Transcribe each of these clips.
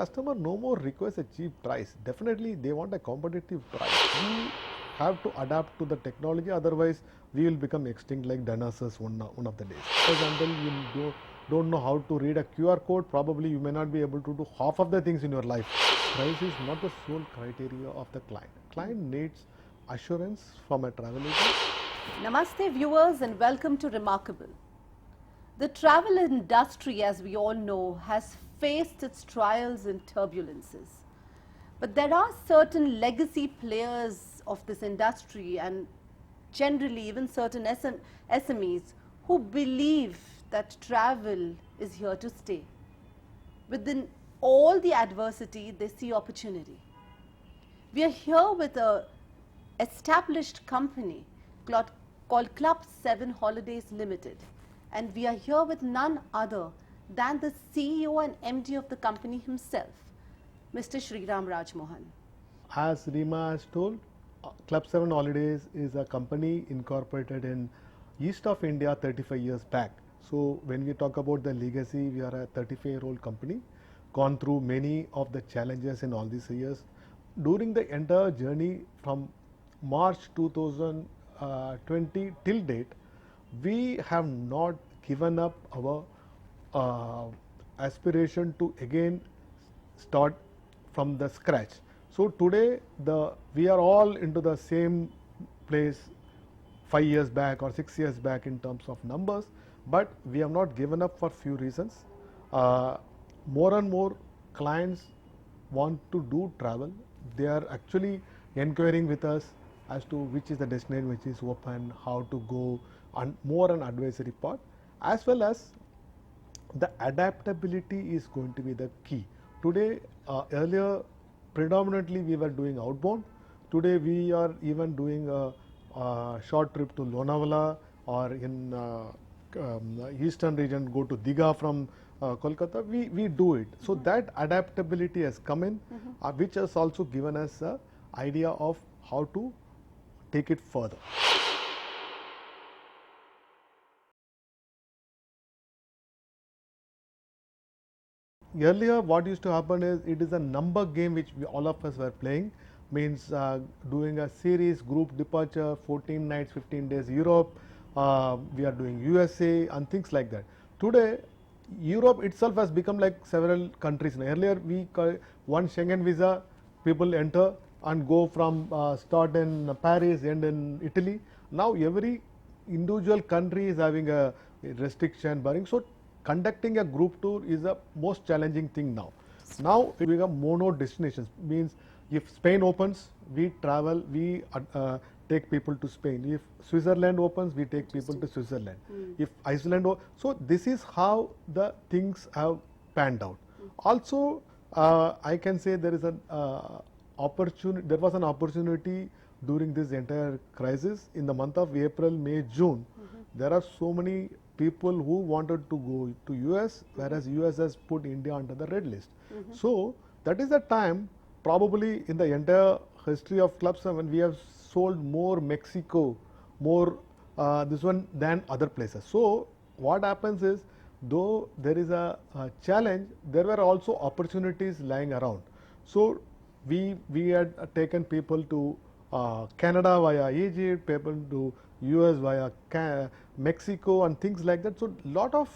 customer no more requires a cheap price. Definitely they want a competitive price. We have to adapt to the technology, otherwise we will become extinct like dinosaurs one of the days. For example, you don't know how to read a QR code, probably you may not be able to do half of the things in your life. Price is not the sole criteria of the client. Client needs assurance from a travel agent. Namaste viewers and welcome to Remarkable. The travel industry, as we all know, has faced its trials and turbulences. But there are certain legacy players of this industry and generally even certain SMEs who believe that travel is here to stay. Within all the adversity, they see opportunity. We are here with an established company called Club7 Holidays Limited, and we are here with none other than the CEO and MD of the company himself, Mr. Sriram Rajmohan. As Rima has told, Club7 Holidays is a company incorporated in east of India 35 years back. So when we talk about the legacy, we are a 35-year-old company, gone through many of the challenges in all these years. During the entire journey from March 2020 till date, we have not given up our aspiration to again start from the scratch. So today we are all into the same place 5 years back or 6 years back in terms of numbers, but we have not given up for few reasons. More and more clients want to do travel. They are actually inquiring with us as to which is the destination which is open, how to go, and more an advisory part, as well as the adaptability is going to be the key. Today, earlier predominantly we were doing outbound. Today we are even doing a short trip to Lonavala, or in eastern region go to Digha from Kolkata. We do it. So that adaptability has come in, which has also given us an idea of how to take it further. Earlier what used to happen is, it is a number game which all of us were playing, means doing a series group departure, 14 nights 15 days Europe, we are doing USA and things like that. Today Europe itself has become like several countries. Earlier we one Schengen visa, people enter and go from start in Paris, end in Italy. Now every individual country is having a restriction barring. So conducting a group tour is the most challenging thing now. Now we have mono destinations, means if Spain opens, we travel, we take people to Spain. If Switzerland opens, we take people to Switzerland. If Iceland, so this is how the things have panned out. Also, I can say there is an opportunity. There was an opportunity during this entire crisis in the month of April, May, June. There are so many people who wanted to go to US, whereas US has put India under the red list. So that is the time, probably in the entire history of Club7, we have sold more Mexico, more this one than other places. So what happens is, though there is a challenge, there were also opportunities lying around. So we had taken people to Canada via Egypt, people to US via Mexico and things like that. So lot of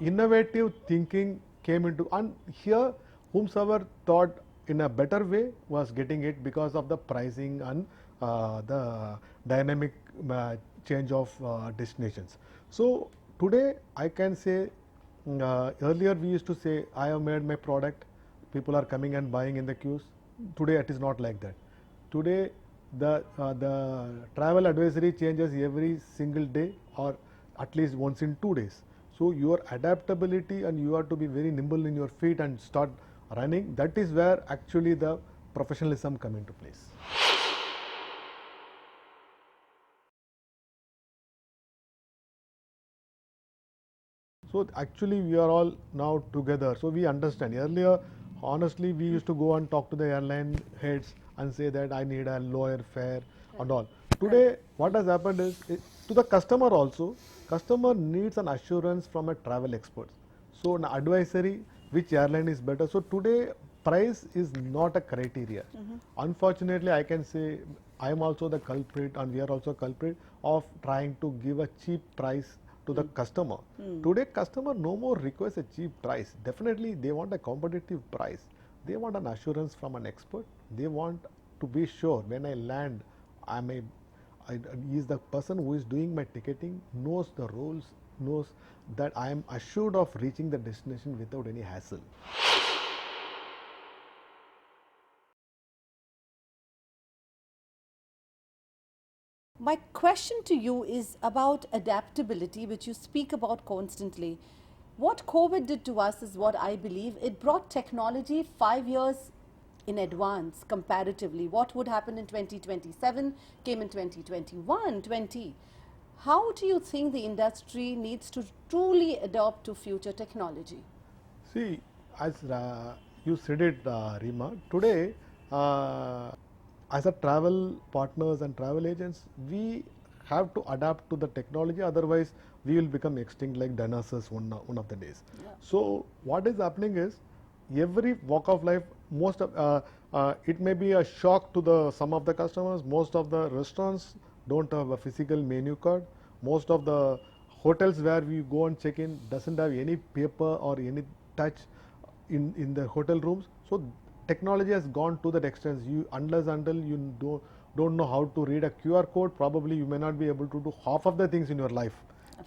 innovative thinking came into, and here whomsoever thought in a better way was getting it because of the pricing and the dynamic change of destinations. So today I can say, earlier we used to say, I have made my product, people are coming and buying in the queues. Today it is not like that. Today the travel advisory changes every single day, or at least once in 2 days. So your adaptability, and you have to be very nimble in your feet and start running. That is where actually the professionalism come into place. So actually we are all now together. So we understand. Earlier, honestly, we used to go and talk to the airline heads and say that I need a lower fare and all. Today, what has happened is, to the customer also, customer needs an assurance from a travel expert. So an advisory which airline is better. So today price is not a criteria. Unfortunately, I can say I am also the culprit, and we are also culprit of trying to give a cheap price to the customer. Today customer no more requires a cheap price. Definitely they want a competitive price. They want an assurance from an expert. They want to be sure when I land, is the person who is doing my ticketing knows the rules, knows that I am assured of reaching the destination without any hassle. My question to you is about adaptability, which you speak about constantly. What COVID did to us is what I believe. It brought technology 5 years in advance comparatively. What would happen in 2027 came in 2021, 20. How do you think the industry needs to truly adopt to future technology? See, as you said it, Rima, today as a travel partners and travel agents, we have to adapt to the technology, otherwise we will become extinct like dinosaurs one of the days. Yeah. So what is happening is every walk of life, it may be a shock to the some of the customers. Most of the restaurants don't have a physical menu card. Most of the hotels where we go and check in doesn't have any paper or any touch in the hotel rooms. So technology has gone to that extent. Until you don't know how to read a QR code, probably you may not be able to do half of the things in your life.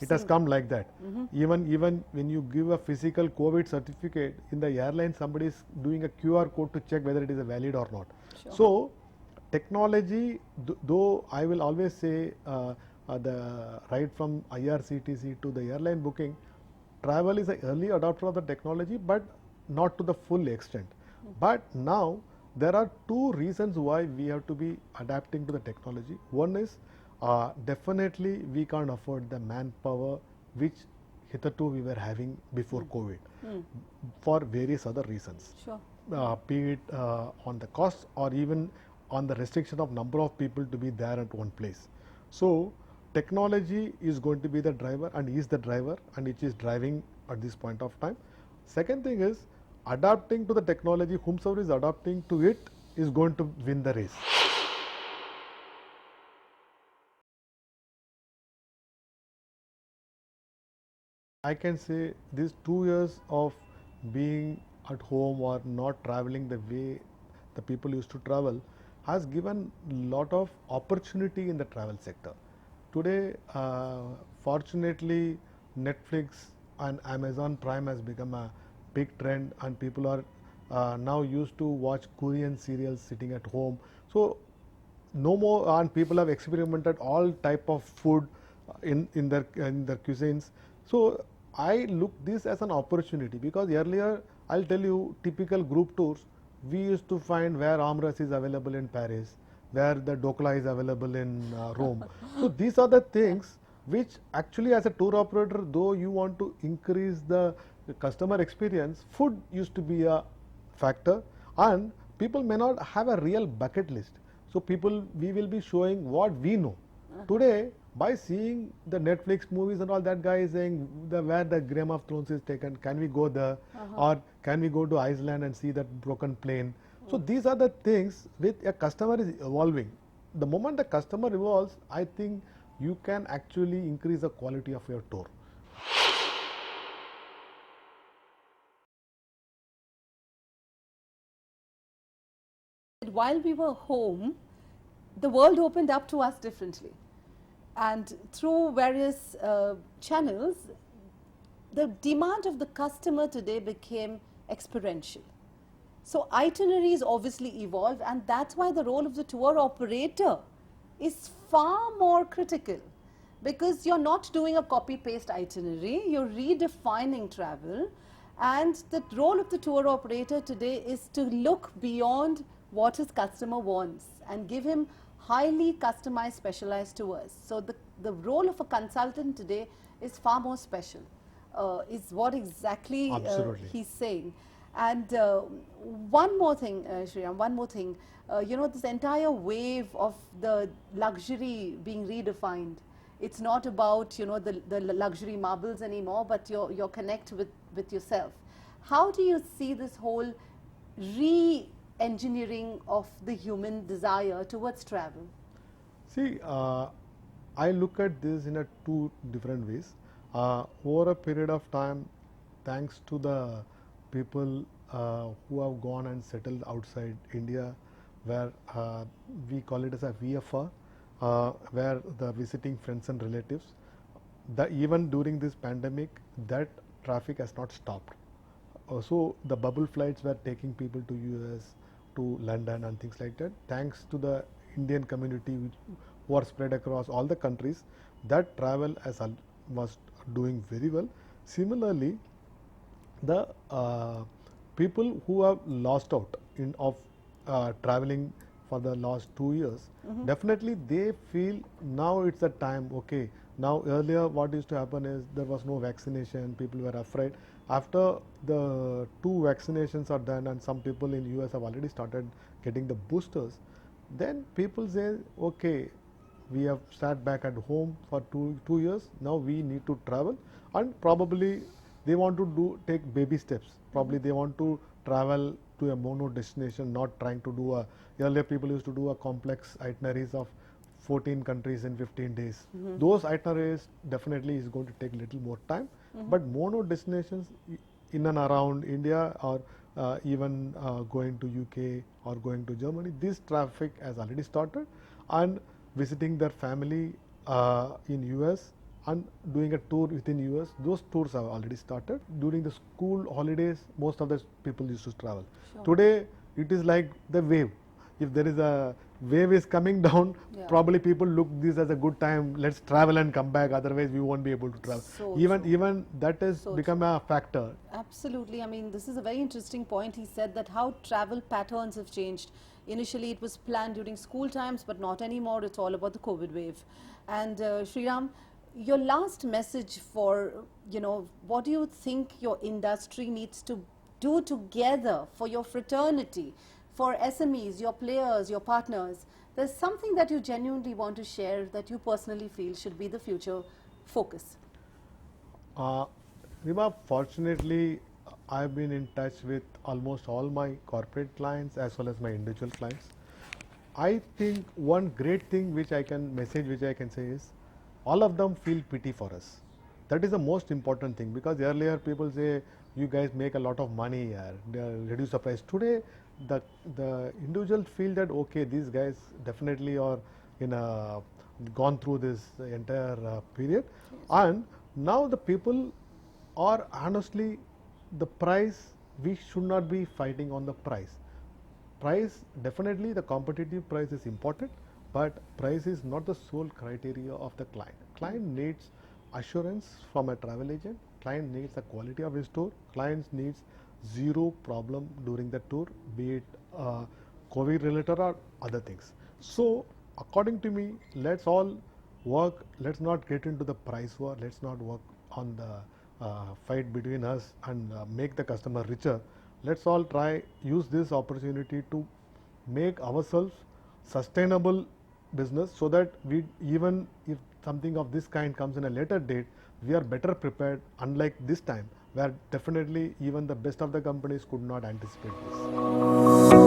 It has come like that. Even when you give a physical COVID certificate in the airline, somebody is doing a QR code to check whether it is valid or not. Sure. So technology, though I will always say the right from IRCTC to the airline booking, travel is an early adopter of the technology, but not to the full extent. But now there are two reasons why we have to be adapting to the technology. One is definitely we can't afford the manpower which hitherto we were having before COVID for various other reasons. Sure. Be it on the cost or even on the restriction of number of people to be there at one place. So technology is going to be the driver and is the driver, and it is driving at this point of time. Second thing is adapting to the technology. Whomsoever is adapting to it is going to win the race. I can say these 2 years of being at home or not traveling the way the people used to travel has given lot of opportunity in the travel sector. Today, fortunately, Netflix and Amazon Prime has become a big trend, and people are now used to watch Korean serials sitting at home. So no more, and people have experimented all type of food in their cuisines. So I look this as an opportunity, because earlier I'll tell you, typical group tours, we used to find where armrest is available in Paris, where the dokla is available in Rome. So these are the things which actually, as a tour operator, though you want to increase the customer experience, food used to be a factor, and people may not have a real bucket list. So we will be showing what we know. Today, by seeing the Netflix movies and all, that guy is saying where the Game of Thrones is taken, can we go there? Or can we go to Iceland and see that broken plane? So these are the things with a customer is evolving. The moment the customer evolves, I think you can actually increase the quality of your tour. While we were home, the world opened up to us differently. And through various channels, the demand of the customer today became experiential. So itineraries obviously evolved, and that's why the role of the tour operator is far more critical, because you're not doing a copy paste itinerary, you're redefining travel. And the role of the tour operator today is to look beyond what his customer wants and give him highly customized, specialized tours. So the role of a consultant today is far more special, is what exactly he's saying. And one more thing, Sriram, one more thing. This entire wave of the luxury being redefined. It's not about, the luxury marbles anymore, but your connect with yourself. How do you see this whole re-engineering of the human desire towards travel? See, I look at this in a two different ways. Over a period of time, thanks to the people who have gone and settled outside India, where we call it as a VFR, where the visiting friends and relatives, even during this pandemic, that traffic has not stopped. So the bubble flights were taking people to US, to London and things like that. Thanks to the Indian community who are spread across all the countries, that travel was doing very well. Similarly, the people who have lost out in of traveling for the last 2 years, definitely they feel now it's the time. Okay, now earlier what used to happen is there was no vaccination, people were afraid. After the 2 vaccinations are done and some people in US have already started getting the boosters, then people say, okay, we have sat back at home for two years, now we need to travel, and probably they want to take baby steps. Probably they want to travel to a mono destination, not trying to do a, earlier people used to do a complex itineraries of 14 countries in 15 days. Those itineraries definitely is going to take little more time, but mono destinations in and around India, or even going to UK or going to Germany, this traffic has already started, and visiting their family in US and doing a tour within US, those tours have already started. During the school holidays, most of the people used to travel. Sure. Today, it is like the wave. If there is a wave is coming down, Yeah. probably people look this as a good time, let's travel and come back, otherwise we won't be able to travel. So even true. even that has So become a factor. Absolutely. I mean, this is a very interesting point. He said that how travel patterns have changed. Initially, it was planned during school times, but not anymore. It's all about the COVID wave. And Sriram, your last message for, what do you think your industry needs to do together for your fraternity, for SMEs, your players, your partners? There's something that you genuinely want to share that you personally feel should be the future focus. Uh, Rima, fortunately, I've been in touch with almost all my corporate clients as well as my individual clients. I think one great thing which I can say is, all of them feel pity for us. That is the most important thing, because earlier people say, you guys make a lot of money, reduce the price. Today, the individual feel that okay, these guys definitely are in a gone through this entire period, and now the people are honestly, the price, we should not be fighting on the price. Price, definitely the competitive price is important, but price is not the sole criteria of the client. Client needs assurance from a travel agent, client needs the quality of his tour, client needs zero problem during the tour, be it COVID related or other things. So according to me, let's all work, let's not get into the price war, let's not work on the fight between us and make the customer richer. Let's all try use this opportunity to make ourselves sustainable business, so that we, even if something of this kind comes in a later date, we are better prepared, unlike this time where definitely even the best of the companies could not anticipate this.